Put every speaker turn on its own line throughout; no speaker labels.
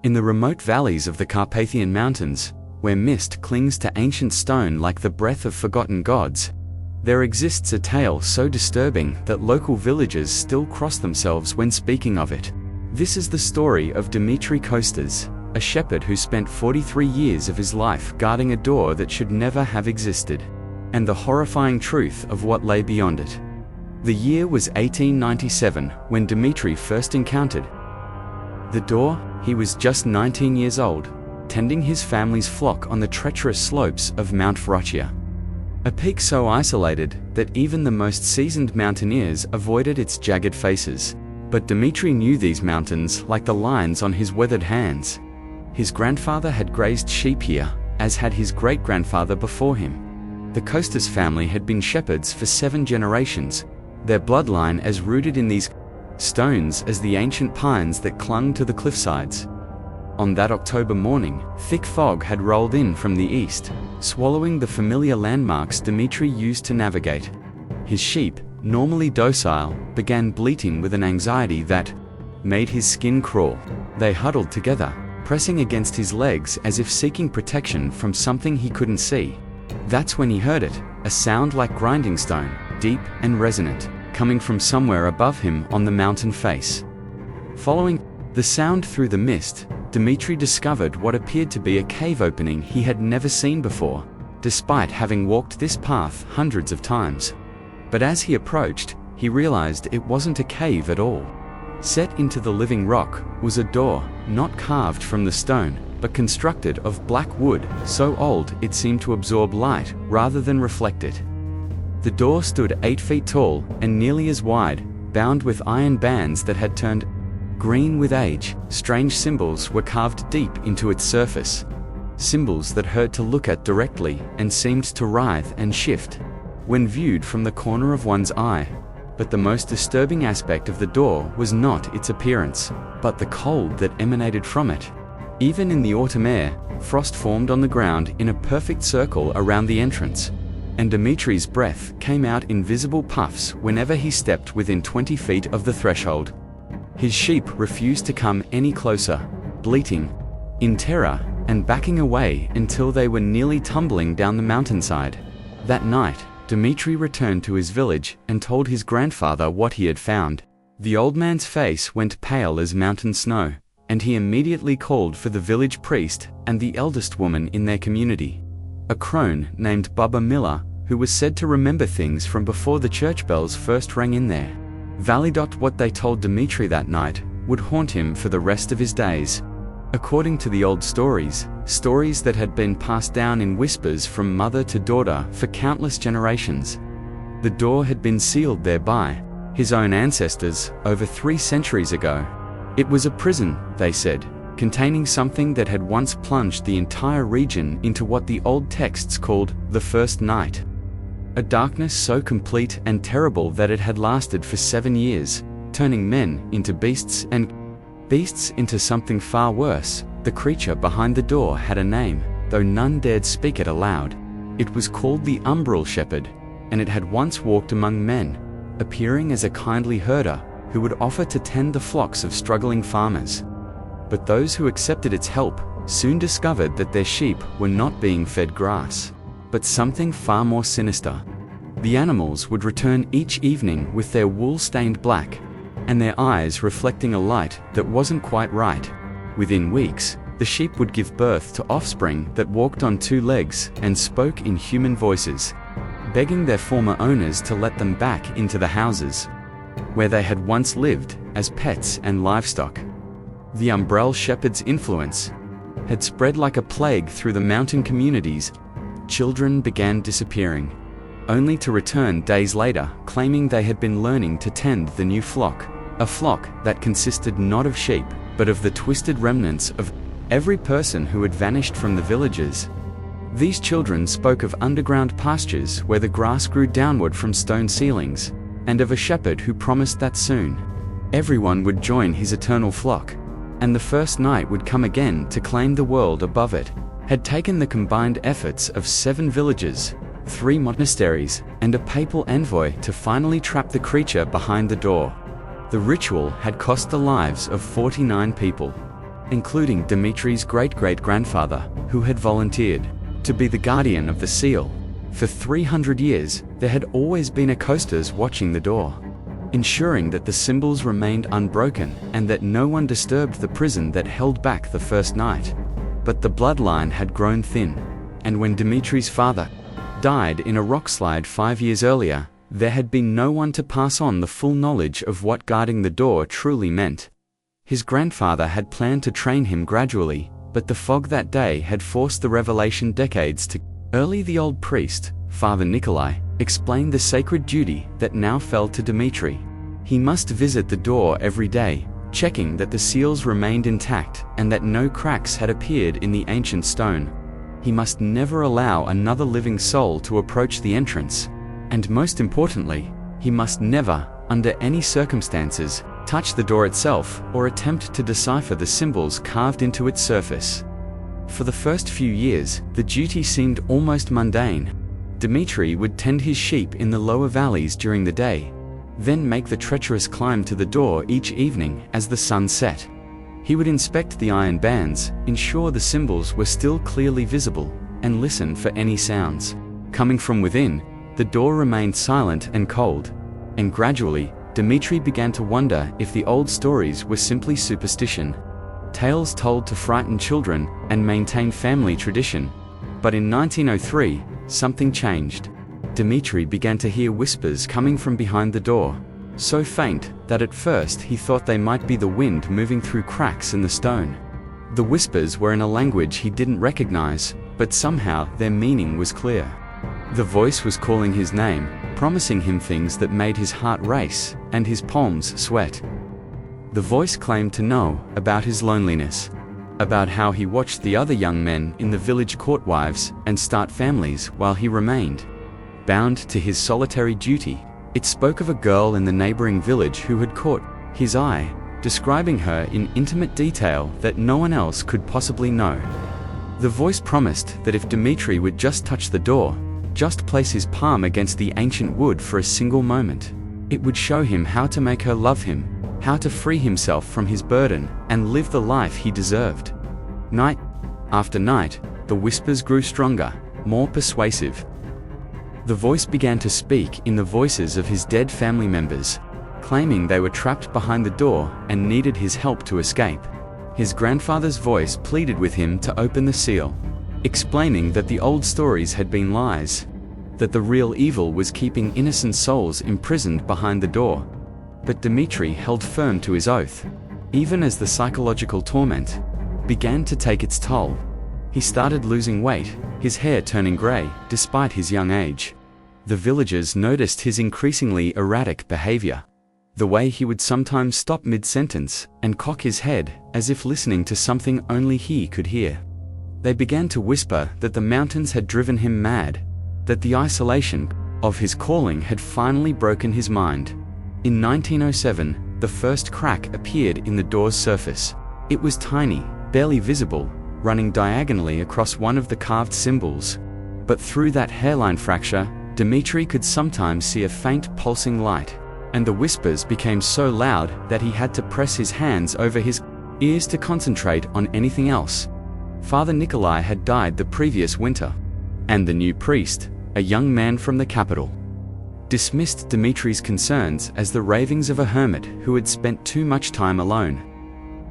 In the remote valleys of the Carpathian Mountains, where mist clings to ancient stone like the breath of forgotten gods, there exists a tale so disturbing that local villagers still cross themselves when speaking of it. This is the story of Dimitri Kostas, a shepherd who spent 43 years of his life guarding a door that should never have existed, and the horrifying truth of what lay beyond it. The year was 1897 when Dimitri first encountered the door. He was just 19 years old, tending his family's flock on the treacherous slopes of Mount Vrochia, a peak so isolated that even the most seasoned mountaineers avoided its jagged faces. But Dimitri knew these mountains like the lines on his weathered hands. His grandfather had grazed sheep here, as had his great-grandfather before him. The Kostas family had been shepherds for 7 generations, their bloodline as rooted in these stones as the ancient pines that clung to the cliffsides. On that October morning, thick fog had rolled in from the east, swallowing the familiar landmarks Dimitri used to navigate. His sheep, normally docile, began bleating with an anxiety that made his skin crawl. They huddled together, pressing against his legs as if seeking protection from something he couldn't see. That's when he heard it, a sound like grinding stone, deep and resonant, coming from somewhere above him on the mountain face. Following the sound through the mist, Dimitri discovered what appeared to be a cave opening he had never seen before, despite having walked this path hundreds of times. But as he approached, he realized it wasn't a cave at all. Set into the living rock was a door, not carved from the stone, but constructed of black wood, so old it seemed to absorb light rather than reflect it. The door stood 8 feet tall and nearly as wide, bound with iron bands that had turned green with age. Strange symbols were carved deep into its surface, symbols that hurt to look at directly and seemed to writhe and shift when viewed from the corner of one's eye. But the most disturbing aspect of the door was not its appearance, but the cold that emanated from it. Even in the autumn air, frost formed on the ground in a perfect circle around the entrance, and Dimitri's breath came out in visible puffs whenever he stepped within 20 feet of the threshold. His sheep refused to come any closer, bleating in terror and backing away until they were nearly tumbling down the mountainside. That night, Dimitri returned to his village and told his grandfather what he had found. The old man's face went pale as mountain snow, and he immediately called for the village priest and the eldest woman in their community, a crone named Baba Miller, who was said to remember things from before the church bells first rang in there. What they told Dimitri that night would haunt him for the rest of his days. According to the old stories that had been passed down in whispers from mother to daughter for countless generations, the door had been sealed there by his own ancestors over 3 centuries ago. It was a prison, they said, containing something that had once plunged the entire region into what the old texts called the First Night. A darkness so complete and terrible that it had lasted for 7 years, turning men into beasts and beasts into something far worse. The creature behind the door had a name, though none dared speak it aloud. It was called the Umbral Shepherd, and it had once walked among men, appearing as a kindly herder who would offer to tend the flocks of struggling farmers. But those who accepted its help soon discovered that their sheep were not being fed grass, but something far more sinister. The animals would return each evening with their wool stained black, and their eyes reflecting a light that wasn't quite right. Within weeks, the sheep would give birth to offspring that walked on 2 legs and spoke in human voices, begging their former owners to let them back into the houses where they had once lived as pets and livestock. The Umbral Shepherd's influence had spread like a plague through the mountain communities. Children began disappearing, only to return days later claiming they had been learning to tend the new flock, a flock that consisted not of sheep, but of the twisted remnants of every person who had vanished from the villages. These children spoke of underground pastures where the grass grew downward from stone ceilings, and of a shepherd who promised that soon everyone would join his eternal flock, and the first night would come again to claim the world above it. Had taken the combined efforts of 7 villages, 3 monasteries, and a papal envoy to finally trap the creature behind the door. The ritual had cost the lives of 49 people. including Dimitri's great-great-grandfather, who had volunteered to be the guardian of the seal. For 300 years, there had always been accosters watching the door, ensuring that the symbols remained unbroken and that no one disturbed the prison that held back the first night. But the bloodline had grown thin, and when Dimitri's father died in a rockslide 5 years earlier, there had been no one to pass on the full knowledge of what guarding the door truly meant. His grandfather had planned to train him gradually, but the fog that day had forced the revelation decades to early. The old priest, Father Nikolai, explained the sacred duty that now fell to Dimitri. He must visit the door every day, checking that the seals remained intact and that no cracks had appeared in the ancient stone. He must never allow another living soul to approach the entrance. And most importantly, he must never, under any circumstances, touch the door itself or attempt to decipher the symbols carved into its surface. For the first few years, the duty seemed almost mundane. Dimitri would tend his sheep in the lower valleys during the day, then make the treacherous climb to the door each evening as the sun set. He would inspect the iron bands, ensure the symbols were still clearly visible, and listen for any sounds coming from within. The door remained silent and cold, and gradually, Dimitri began to wonder if the old stories were simply superstition, tales told to frighten children and maintain family tradition. But in 1903, something changed. Dimitri began to hear whispers coming from behind the door, so faint that at first he thought they might be the wind moving through cracks in the stone. The whispers were in a language he didn't recognize, but somehow their meaning was clear. The voice was calling his name, promising him things that made his heart race and his palms sweat. The voice claimed to know about his loneliness, about how he watched the other young men in the village court wives and start families while he remained bound to his solitary duty. It spoke of a girl in the neighboring village who had caught his eye, describing her in intimate detail that no one else could possibly know. The voice promised that if Dimitri would just touch the door, just place his palm against the ancient wood for a single moment, it would show him how to make her love him, how to free himself from his burden and live the life he deserved. Night after night, the whispers grew stronger, more persuasive. The voice began to speak in the voices of his dead family members, claiming they were trapped behind the door and needed his help to escape. His grandfather's voice pleaded with him to open the seal, explaining that the old stories had been lies, that the real evil was keeping innocent souls imprisoned behind the door. But Dimitri held firm to his oath, even as the psychological torment began to take its toll. He started losing weight, his hair turning gray, despite his young age. The villagers noticed his increasingly erratic behavior, the way he would sometimes stop mid-sentence and cock his head as if listening to something only he could hear. They began to whisper that the mountains had driven him mad, that the isolation of his calling had finally broken his mind. In 1907, the first crack appeared in the door's surface. It was tiny, barely visible, running diagonally across one of the carved symbols. But through that hairline fracture, Dimitri could sometimes see a faint pulsing light, and the whispers became so loud that he had to press his hands over his ears to concentrate on anything else. Father Nikolai had died the previous winter, and the new priest, a young man from the capital, dismissed Dimitri's concerns as the ravings of a hermit who had spent too much time alone.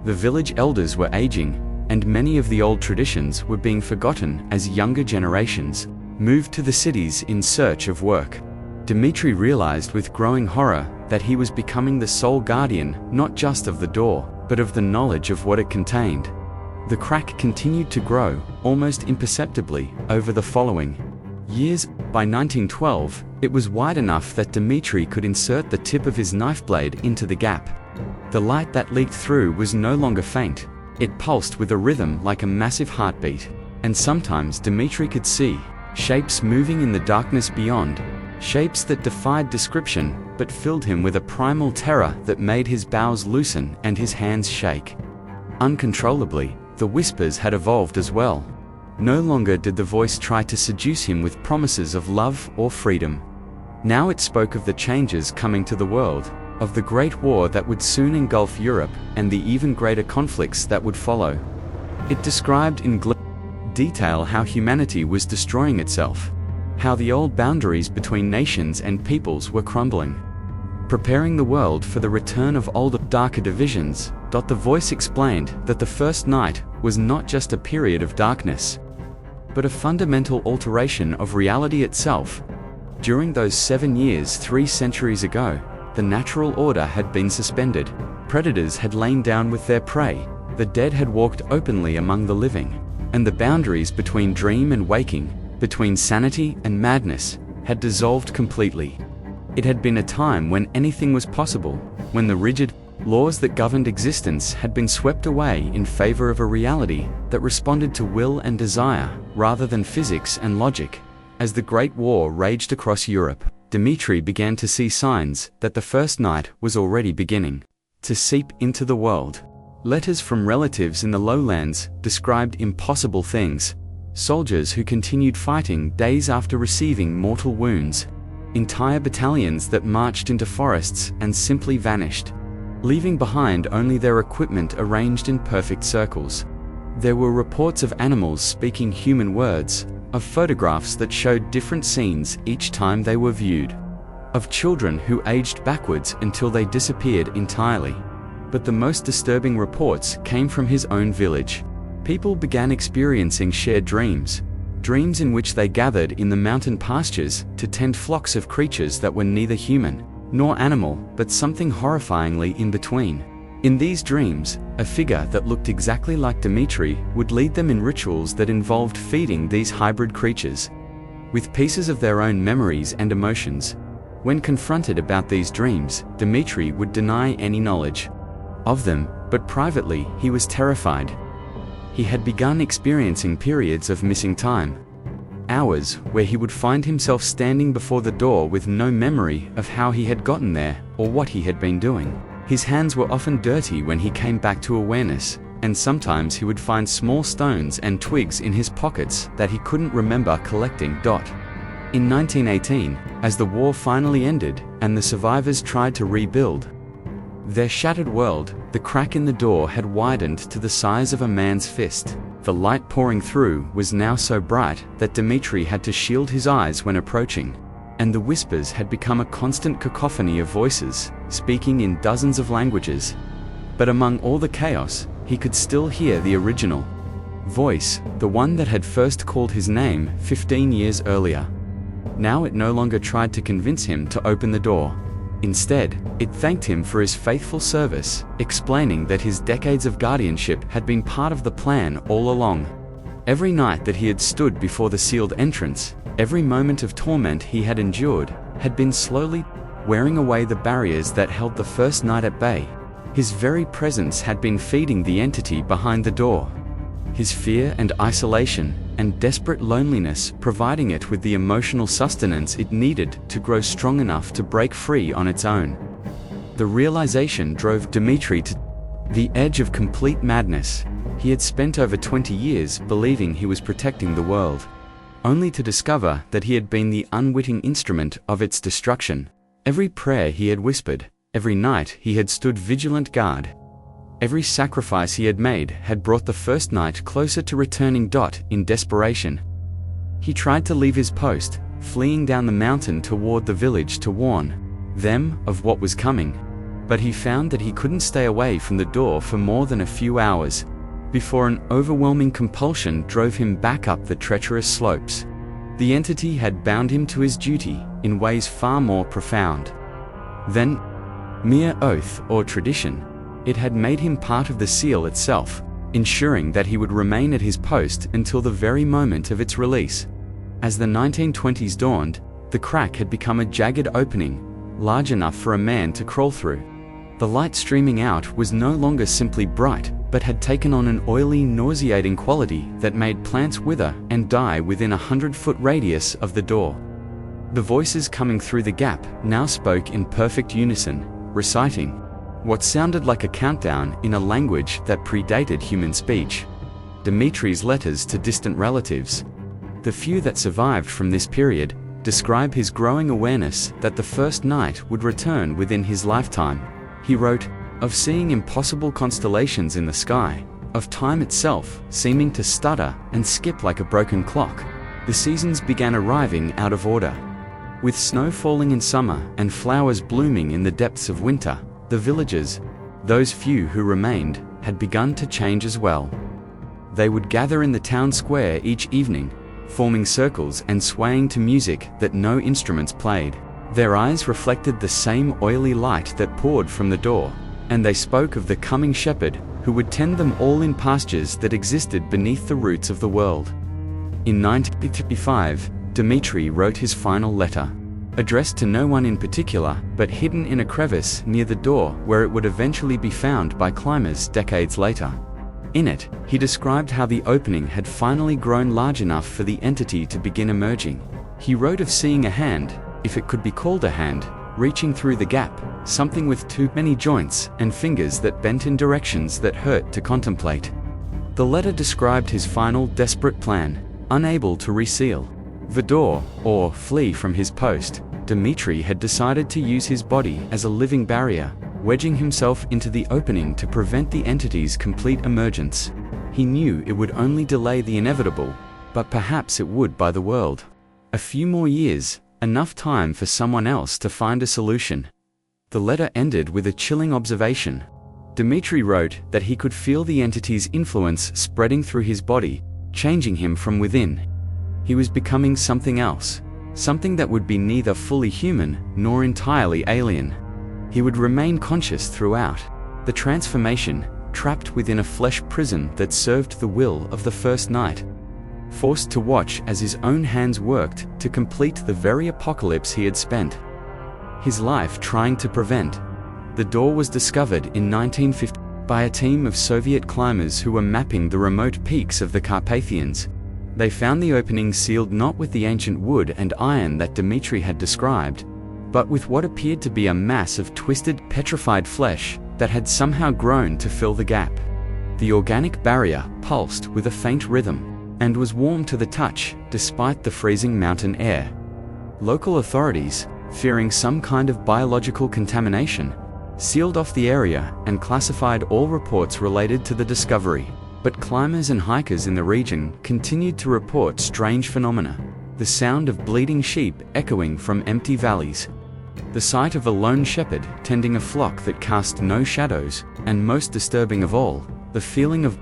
The village elders were aging, and many of the old traditions were being forgotten as younger generations moved to the cities in search of work. Dimitri realized with growing horror that he was becoming the sole guardian not just of the door, but of the knowledge of what it contained. The crack continued to grow, almost imperceptibly, over the following years. By 1912, it was wide enough that Dimitri could insert the tip of his knife blade into the gap. The light that leaked through was no longer faint. It pulsed with a rhythm like a massive heartbeat, and sometimes Dimitri could see shapes moving in the darkness beyond, shapes that defied description but filled him with a primal terror that made his bowels loosen and his hands shake. Uncontrollably, the whispers had evolved as well. No longer did the voice try to seduce him with promises of love or freedom. Now it spoke of the changes coming to the world, of the Great War that would soon engulf Europe and the even greater conflicts that would follow. It described in detail how humanity was destroying itself, how the old boundaries between nations and peoples were crumbling, preparing the world for the return of older, darker divisions. The voice explained that the first night was not just a period of darkness, but a fundamental alteration of reality itself. During those 7 years 3 centuries ago, the natural order had been suspended. Predators had lain down with their prey, the dead had walked openly among the living, and the boundaries between dream and waking, between sanity and madness, had dissolved completely. It had been a time when anything was possible, when the rigid laws that governed existence had been swept away in favor of a reality that responded to will and desire, rather than physics and logic. As the Great War raged across Europe, Dmitri began to see signs that the first night was already beginning to seep into the world. Letters from relatives in the lowlands described impossible things. Soldiers who continued fighting days after receiving mortal wounds. Entire battalions that marched into forests and simply vanished, leaving behind only their equipment arranged in perfect circles. There were reports of animals speaking human words, of photographs that showed different scenes each time they were viewed, of children who aged backwards until they disappeared entirely. But the most disturbing reports came from his own village. People began experiencing shared dreams, dreams in which they gathered in the mountain pastures to tend flocks of creatures that were neither human nor animal, but something horrifyingly in between. In these dreams, a figure that looked exactly like Dmitri would lead them in rituals that involved feeding these hybrid creatures with pieces of their own memories and emotions. When confronted about these dreams, Dmitri would deny any knowledge of them, but privately he was terrified. He had begun experiencing periods of missing time, hours where he would find himself standing before the door with no memory of how he had gotten there or what he had been doing. His hands were often dirty when he came back to awareness, and sometimes he would find small stones and twigs in his pockets that he couldn't remember collecting. In 1918, as the war finally ended and the survivors tried to rebuild their shattered world, the crack in the door had widened to the size of a man's fist. The light pouring through was now so bright that Dmitri had to shield his eyes when approaching, and the whispers had become a constant cacophony of voices, speaking in dozens of languages. But among all the chaos, he could still hear the original voice, the one that had first called his name 15 years earlier. Now it no longer tried to convince him to open the door. Instead, it thanked him for his faithful service, explaining that his decades of guardianship had been part of the plan all along. Every night that he had stood before the sealed entrance, every moment of torment he had endured, had been slowly wearing away the barriers that held the first night at bay. His very presence had been feeding the entity behind the door. His fear and isolation and desperate loneliness providing it with the emotional sustenance it needed to grow strong enough to break free on its own. The realization drove Dmitri to the edge of complete madness. He had spent over 20 years believing he was protecting the world, only to discover that he had been the unwitting instrument of its destruction. Every prayer he had whispered, every night he had stood vigilant guard, every sacrifice he had made had brought the first night closer to returning. In desperation, he tried to leave his post, fleeing down the mountain toward the village to warn them of what was coming. But he found that he couldn't stay away from the door for more than a few hours, before an overwhelming compulsion drove him back up the treacherous slopes. The entity had bound him to his duty in ways far more profound than mere oath or tradition. It had made him part of the seal itself, ensuring that he would remain at his post until the very moment of its release. As the 1920s dawned, the crack had become a jagged opening, large enough for a man to crawl through. The light streaming out was no longer simply bright, but had taken on an oily, nauseating quality that made plants wither and die within a 100-foot radius of the door. The voices coming through the gap now spoke in perfect unison, reciting what sounded like a countdown in a language that predated human speech. Dmitri's letters to distant relatives. The few that survived from this period describe his growing awareness that the first night would return within his lifetime. He wrote, "Of seeing impossible constellations in the sky, of time itself seeming to stutter and skip like a broken clock, the seasons began arriving out of order. With snow falling in summer and flowers blooming in the depths of winter, the villages, those few who remained, had begun to change as well. They would gather in the town square each evening, forming circles and swaying to music that no instruments played. Their eyes reflected the same oily light that poured from the door, and they spoke of the coming shepherd who would tend them all in pastures that existed beneath the roots of the world." In 1955, Dmitri wrote his final letter, addressed to no one in particular, but hidden in a crevice near the door where it would eventually be found by climbers decades later. In it, he described how the opening had finally grown large enough for the entity to begin emerging. He wrote of seeing a hand, if it could be called a hand, reaching through the gap, something with too many joints and fingers that bent in directions that hurt to contemplate. The letter described his final desperate plan, unable to reseal the door or flee from his post. Dmitri had decided to use his body as a living barrier, wedging himself into the opening to prevent the entity's complete emergence. He knew it would only delay the inevitable, but perhaps it would buy the world a few more years, enough time for someone else to find a solution. The letter ended with a chilling observation. Dmitri wrote that he could feel the entity's influence spreading through his body, changing him from within. He was becoming something else, something that would be neither fully human nor entirely alien. He would remain conscious throughout the transformation, trapped within a flesh prison that served the will of the first night, forced to watch as his own hands worked to complete the very apocalypse he had spent his life trying to prevent. The door was discovered in 1950 by a team of Soviet climbers who were mapping the remote peaks of the Carpathians. They found the opening sealed not with the ancient wood and iron that Dmitri had described, but with what appeared to be a mass of twisted, petrified flesh that had somehow grown to fill the gap. The organic barrier pulsed with a faint rhythm, and was warm to the touch, despite the freezing mountain air. Local authorities, fearing some kind of biological contamination, sealed off the area and classified all reports related to the discovery. But climbers and hikers in the region continued to report strange phenomena, the sound of bleating sheep echoing from empty valleys, the sight of a lone shepherd tending a flock that cast no shadows, and most disturbing of all, the feeling of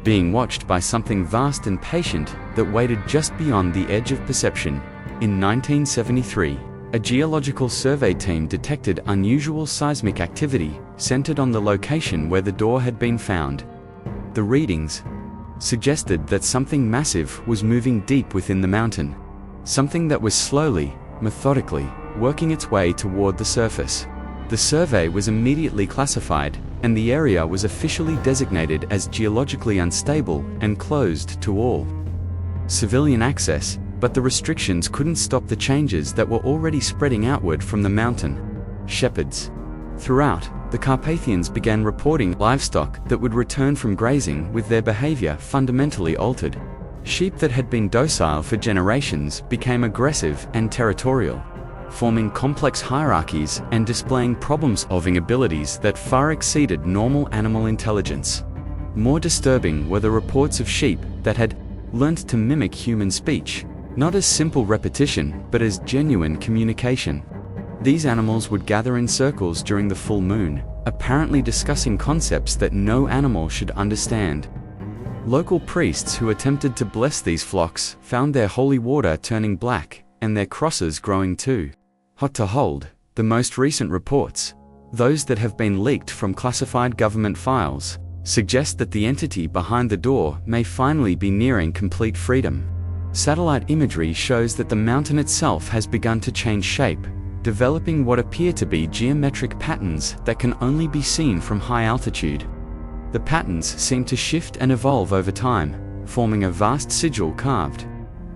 being watched by something vast and patient that waited just beyond the edge of perception. In 1973, a geological survey team detected unusual seismic activity centered on the location where the door had been found. The readings suggested that something massive was moving deep within the mountain, something that was slowly, methodically, working its way toward the surface. The survey was immediately classified, and the area was officially designated as geologically unstable and closed to all civilian access, but the restrictions couldn't stop the changes that were already spreading outward from the mountain. Shepherds. Throughout, the Carpathians began reporting livestock that would return from grazing with their behavior fundamentally altered. Sheep that had been docile for generations became aggressive and territorial, forming complex hierarchies and displaying problem-solving abilities that far exceeded normal animal intelligence. More disturbing were the reports of sheep that had learnt to mimic human speech, not as simple repetition, but as genuine communication. These animals would gather in circles during the full moon, apparently discussing concepts that no animal should understand. Local priests who attempted to bless these flocks found their holy water turning black, and their crosses growing too hot to hold. The most recent reports, those that have been leaked from classified government files, suggest that the entity behind the door may finally be nearing complete freedom. Satellite imagery shows that the mountain itself has begun to change shape, developing what appear to be geometric patterns that can only be seen from high altitude. The patterns seem to shift and evolve over time, forming a vast sigil carved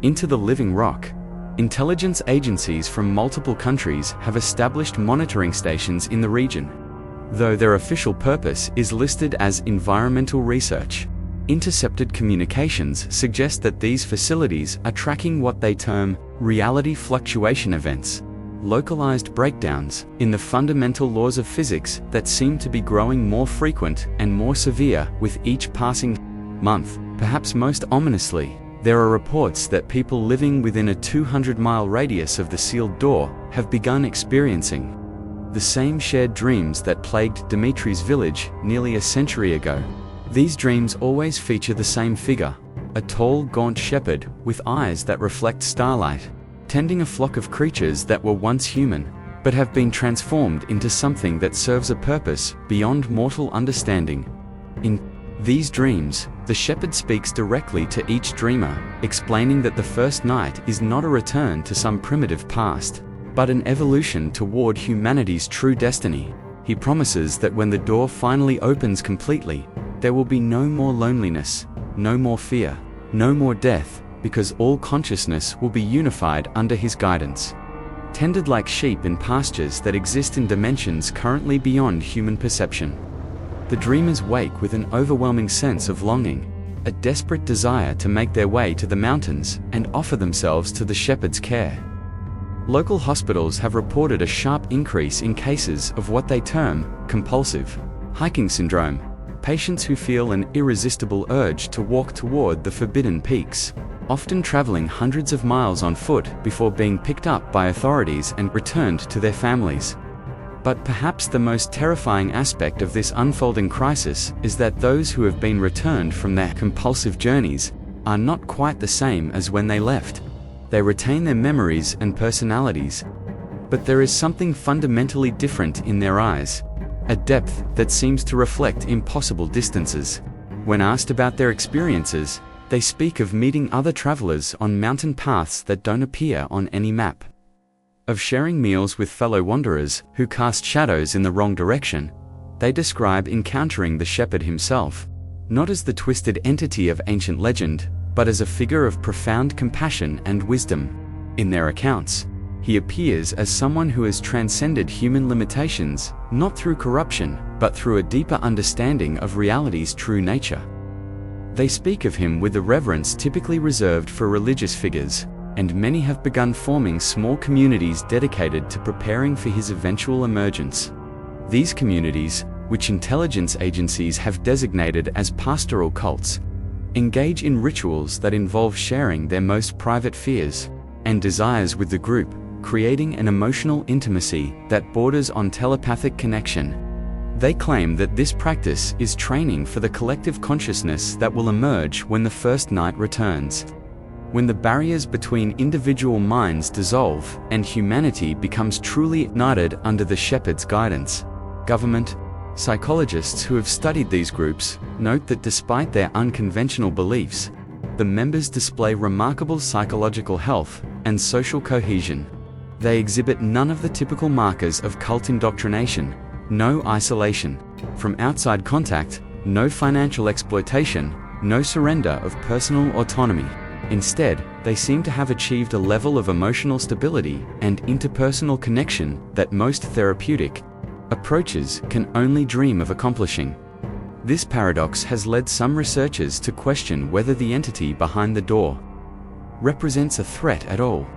into the living rock. Intelligence agencies from multiple countries have established monitoring stations in the region, though their official purpose is listed as environmental research. Intercepted communications suggest that these facilities are tracking what they term reality fluctuation events, localized breakdowns in the fundamental laws of physics that seem to be growing more frequent and more severe with each passing month. Perhaps most ominously, there are reports that people living within a 200-mile radius of the sealed door have begun experiencing the same shared dreams that plagued Dimitri's village nearly a century ago. These dreams always feature the same figure, a tall, gaunt shepherd with eyes that reflect starlight, tending a flock of creatures that were once human, but have been transformed into something that serves a purpose beyond mortal understanding. In these dreams, the shepherd speaks directly to each dreamer, explaining that the first night is not a return to some primitive past, but an evolution toward humanity's true destiny. He promises that when the door finally opens completely, there will be no more loneliness, no more fear, no more death, because all consciousness will be unified under his guidance. Tended like sheep in pastures that exist in dimensions currently beyond human perception. The dreamers wake with an overwhelming sense of longing, a desperate desire to make their way to the mountains and offer themselves to the shepherd's care. Local hospitals have reported a sharp increase in cases of what they term compulsive hiking syndrome, patients who feel an irresistible urge to walk toward the forbidden peaks, often traveling hundreds of miles on foot before being picked up by authorities and returned to their families. But perhaps the most terrifying aspect of this unfolding crisis is that those who have been returned from their compulsive journeys are not quite the same as when they left. They retain their memories and personalities, but there is something fundamentally different in their eyes, a depth that seems to reflect impossible distances. When asked about their experiences, they speak of meeting other travelers on mountain paths that don't appear on any map, of sharing meals with fellow wanderers who cast shadows in the wrong direction. They describe encountering the shepherd himself, not as the twisted entity of ancient legend, but as a figure of profound compassion and wisdom. In their accounts, he appears as someone who has transcended human limitations, not through corruption, but through a deeper understanding of reality's true nature. They speak of him with the reverence typically reserved for religious figures, and many have begun forming small communities dedicated to preparing for his eventual emergence. These communities, which intelligence agencies have designated as pastoral cults, engage in rituals that involve sharing their most private fears and desires with the group, creating an emotional intimacy that borders on telepathic connection. They claim that this practice is training for the collective consciousness that will emerge when the first night returns. When the barriers between individual minds dissolve and humanity becomes truly ignited under the shepherd's guidance. Government psychologists who have studied these groups note that despite their unconventional beliefs, the members display remarkable psychological health and social cohesion. They exhibit none of the typical markers of cult indoctrination: no isolation from outside contact, no financial exploitation, no surrender of personal autonomy. Instead, they seem to have achieved a level of emotional stability and interpersonal connection that most therapeutic approaches can only dream of accomplishing. This paradox has led some researchers to question whether the entity behind the door represents a threat at all,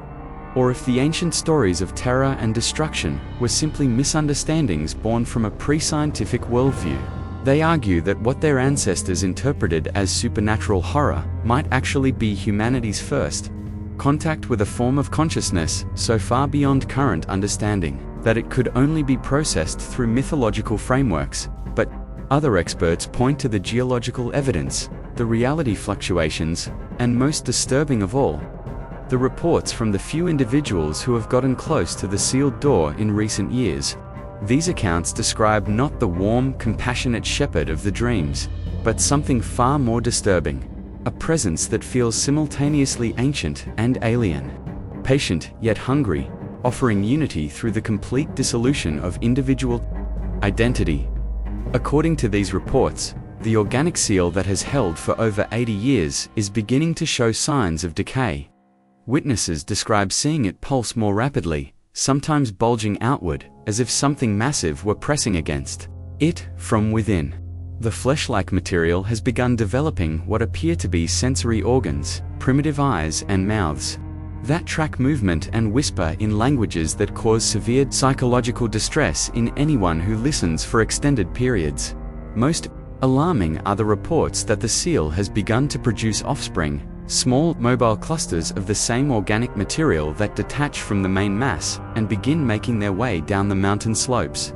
or if the ancient stories of terror and destruction were simply misunderstandings born from a pre-scientific worldview. They argue that what their ancestors interpreted as supernatural horror might actually be humanity's first contact with a form of consciousness so far beyond current understanding that it could only be processed through mythological frameworks. But other experts point to the geological evidence, the reality fluctuations, and most disturbing of all, the reports from the few individuals who have gotten close to the sealed door in recent years. These accounts describe not the warm, compassionate shepherd of the dreams, but something far more disturbing, a presence that feels simultaneously ancient and alien, patient yet hungry, offering unity through the complete dissolution of individual identity. According to these reports, the organic seal that has held for over 80 years is beginning to show signs of decay. Witnesses describe seeing it pulse more rapidly, sometimes bulging outward, as if something massive were pressing against it from within. The flesh-like material has begun developing what appear to be sensory organs, primitive eyes and mouths, that track movement and whisper in languages that cause severe psychological distress in anyone who listens for extended periods. Most alarming are the reports that the seal has begun to produce offspring, small, mobile clusters of the same organic material that detach from the main mass and begin making their way down the mountain slopes.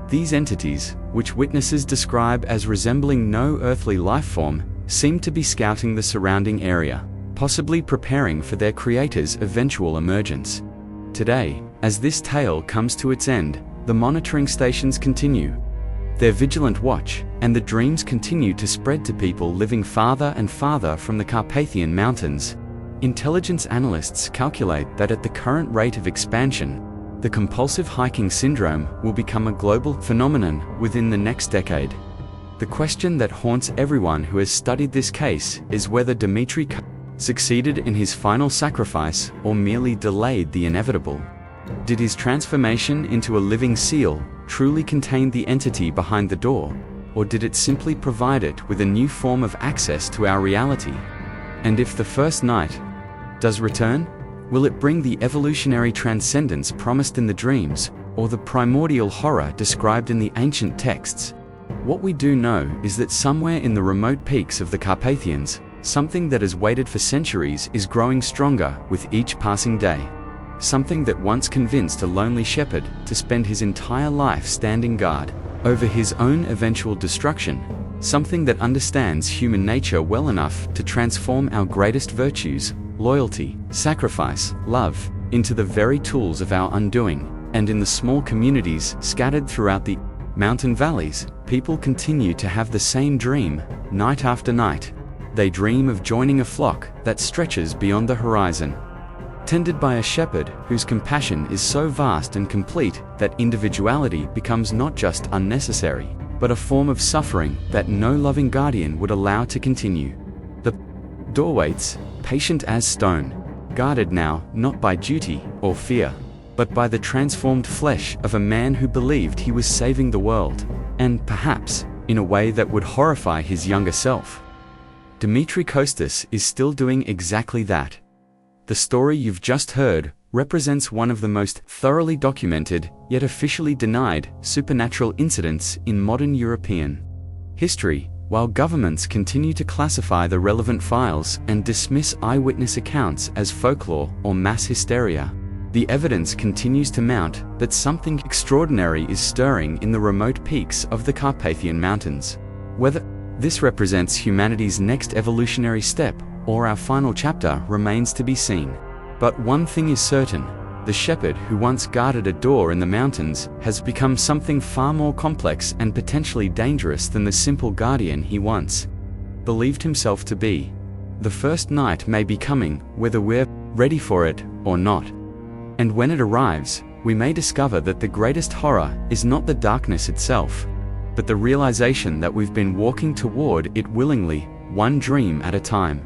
These entities, which witnesses describe as resembling no earthly life form, seem to be scouting the surrounding area, possibly preparing for their creator's eventual emergence. Today, as this tale comes to its end, the monitoring stations continue their vigilant watch, and the dreams continue to spread to people living farther and farther from the Carpathian Mountains. Intelligence analysts calculate that at the current rate of expansion, the compulsive hiking syndrome will become a global phenomenon within the next decade. The question that haunts everyone who has studied this case is whether Dmitry succeeded in his final sacrifice or merely delayed the inevitable. Did his transformation into a living seal truly contain the entity behind the door, or did it simply provide it with a new form of access to our reality? And if the first night does return, will it bring the evolutionary transcendence promised in the dreams, or the primordial horror described in the ancient texts? What we do know is that somewhere in the remote peaks of the Carpathians, something that has waited for centuries is growing stronger with each passing day. Something that once convinced a lonely shepherd to spend his entire life standing guard over his own eventual destruction. Something that understands human nature well enough to transform our greatest virtues, loyalty, sacrifice, love, into the very tools of our undoing. And in the small communities scattered throughout the mountain valleys, people continue to have the same dream, night after night. They dream of joining a flock that stretches beyond the horizon, tended by a shepherd whose compassion is so vast and complete that individuality becomes not just unnecessary, but a form of suffering that no loving guardian would allow to continue. The door waits, patient as stone, guarded now not by duty or fear, but by the transformed flesh of a man who believed he was saving the world, and perhaps in a way that would horrify his younger self. Dmitry Kostas is still doing exactly that. The story you've just heard represents one of the most thoroughly documented, yet officially denied, supernatural incidents in modern European history. While governments continue to classify the relevant files and dismiss eyewitness accounts as folklore or mass hysteria, the evidence continues to mount that something extraordinary is stirring in the remote peaks of the Carpathian Mountains. Whether this represents humanity's next evolutionary step or our final chapter remains to be seen. But one thing is certain: the shepherd who once guarded a door in the mountains has become something far more complex and potentially dangerous than the simple guardian he once believed himself to be. The first night may be coming, whether we're ready for it or not. And when it arrives, we may discover that the greatest horror is not the darkness itself, but the realization that we've been walking toward it willingly, one dream at a time.